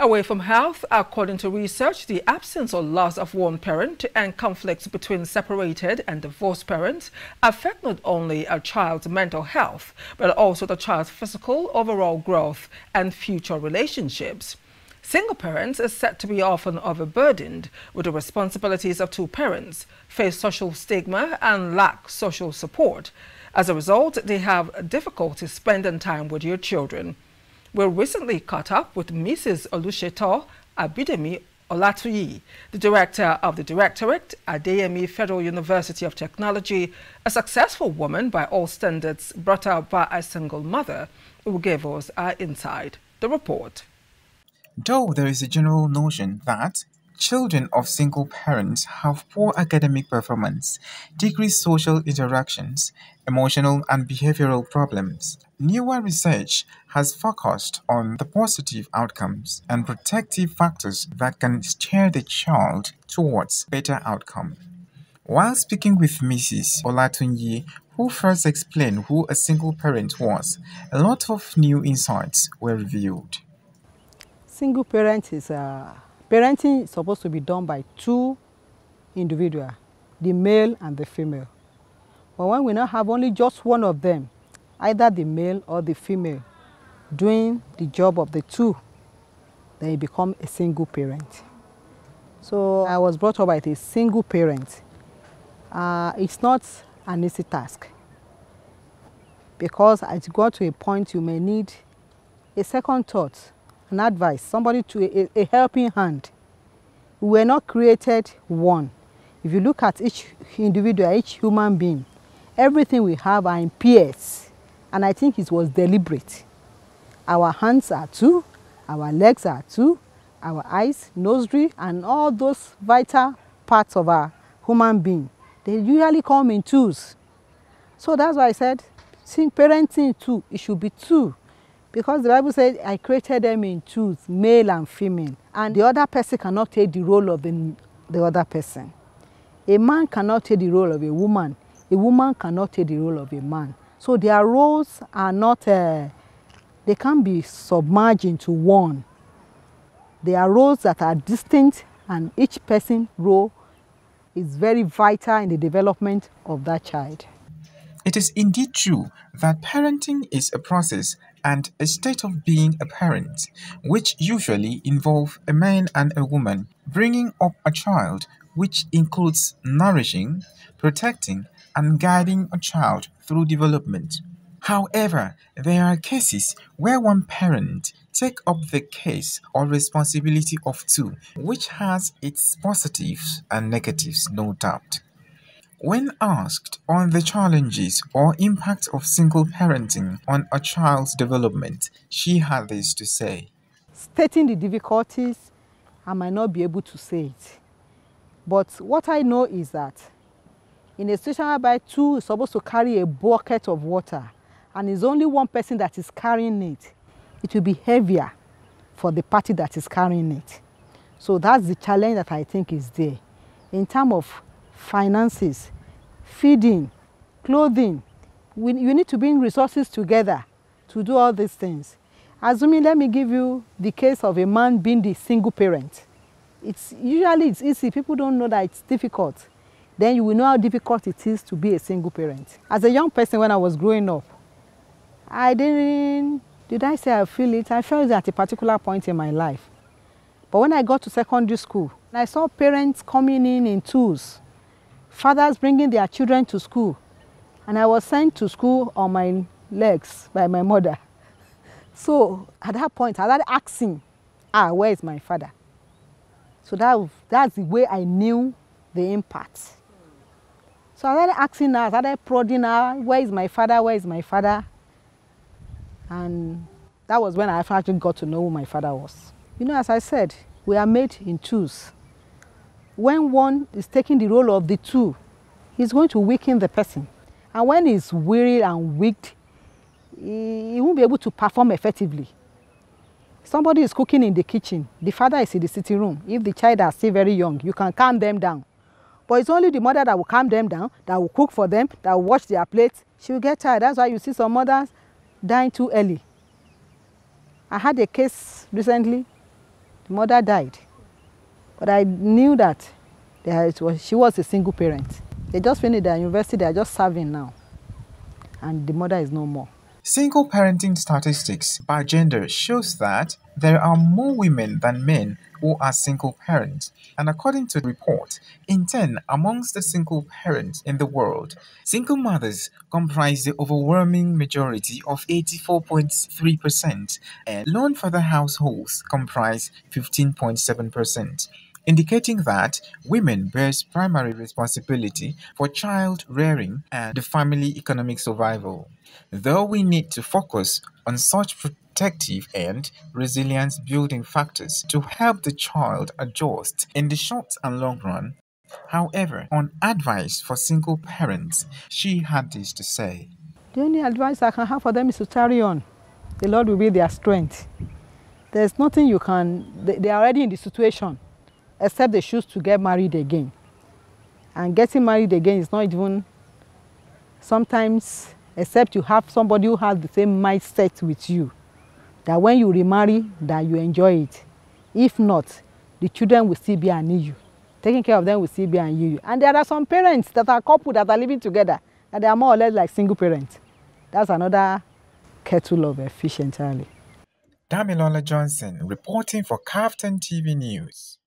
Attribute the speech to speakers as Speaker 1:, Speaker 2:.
Speaker 1: Away from health, according to research, the absence or loss of one parent and conflicts between separated and divorced parents affect not only a child's mental health, but also the child's physical, overall growth and future relationships. Single parents are said to be often overburdened with the responsibilities of two parents, face social stigma and lack social support. As a result, they have difficulty spending time with your children. We recently caught up with Mrs. Oluseto Abidemi Olatuyi, the director of the Directorate at Adeyemi Federal University of Technology, a successful woman by all standards brought up by a single mother, who gave us our insight. The report.
Speaker 2: Though there is a general notion that children of single parents have poor academic performance, decreased social interactions, emotional and behavioral problems, newer research has focused on the positive outcomes and protective factors that can steer the child towards better outcome. While speaking with Mrs. Olatunyi, who first explained who a single parent was, a lot of new insights were revealed.
Speaker 3: Single parent is parenting is supposed to be done by two individuals, the male and the female. But when we now have only just one of them, either the male or the female, doing the job of the two, then you become a single parent. So I was brought up by a single parent. It's not an easy task, because it got to a point you may need a second thought, an advice, somebody to a helping hand. We were not created one. If you look at each individual, each human being, everything we have are in pairs, and I think it was deliberate. Our hands are two, our legs are two, our eyes, nosary, and all those vital parts of our human being, they usually come in twos. So that's why I said, parenting too, it should be two. Because the Bible said, I created them in twos, male and female. And the other person cannot take the role of the other person. A man cannot take the role of a woman. A woman cannot take the role of a man. So their roles are not, they can't be submerged into one. There are roles that are distinct, and each person's role is very vital in the development of that child.
Speaker 2: It is indeed true that parenting is a process and a state of being a parent, which usually involve a man and a woman bringing up a child, which includes nourishing, protecting, and guiding a child through development. However, there are cases where one parent takes up the case or responsibility of two, which has its positives and negatives, no doubt. When asked on the challenges or impact of single parenting on a child's development, she had this to say.
Speaker 3: Stating the difficulties, I might not be able to say it. But what I know is that in a situation whereby two is supposed to carry a bucket of water, and it's only one person that is carrying it, it will be heavier for the party that is carrying it. So that's the challenge that I think is there. In terms of finances, feeding, clothing, you need to bring resources together to do all these things. Assuming, let me give you the case of a man being the single parent. Usually it's easy, people don't know that it's difficult. Then you will know how difficult it is to be a single parent. As a young person, when I was growing up, did I say I feel it? I felt it at a particular point in my life. But when I got to secondary school, I saw parents coming in twos, fathers bringing their children to school, and I was sent to school on my legs by my mother. So at that point, I started asking, where is my father? So that's the way I knew the impact. So I started asking her, I started prodding her, where is my father, where is my father? And that was when I actually got to know who my father was. You know, as I said, we are made in twos. When one is taking the role of the two, he's going to weaken the person. And when he's weary and weak, he won't be able to perform effectively. Somebody is cooking in the kitchen, the father is in the sitting room. If the child is still very young, you can calm them down. But it's only the mother that will calm them down, that will cook for them, that will wash their plates. She will get tired. That's why you see some mothers dying too early. I had a case recently The mother died. But I knew that she was a single parent. They just finished their university, they are just serving now. And the mother is no more.
Speaker 2: Single parenting statistics by gender shows that there are more women than men who are single parents. And according to the report, in 10 amongst the single parents in the world, single mothers comprise the overwhelming majority of 84.3%, and lone father households comprise 15.7%. Indicating that women bears primary responsibility for child rearing and the family economic survival. Though we need to focus on such protective and resilience building factors to help the child adjust in the short and long run. However, on advice for single parents, she had this to say.
Speaker 3: The only advice I can have for them is to carry on. The Lord will be their strength. There's nothing you can, they are already in the situation, except they choose to get married again. And getting married again is not even, sometimes, except you have somebody who has the same mindset with you, that when you remarry, that you enjoy it. If not, the children will still be an issue. Taking care of them will still be an issue. And there are some parents that are couple that are living together, and they are more or less like single parents. That's another kettle of fish entirely.
Speaker 2: Damilola Johnson reporting for KAFTAN TV News.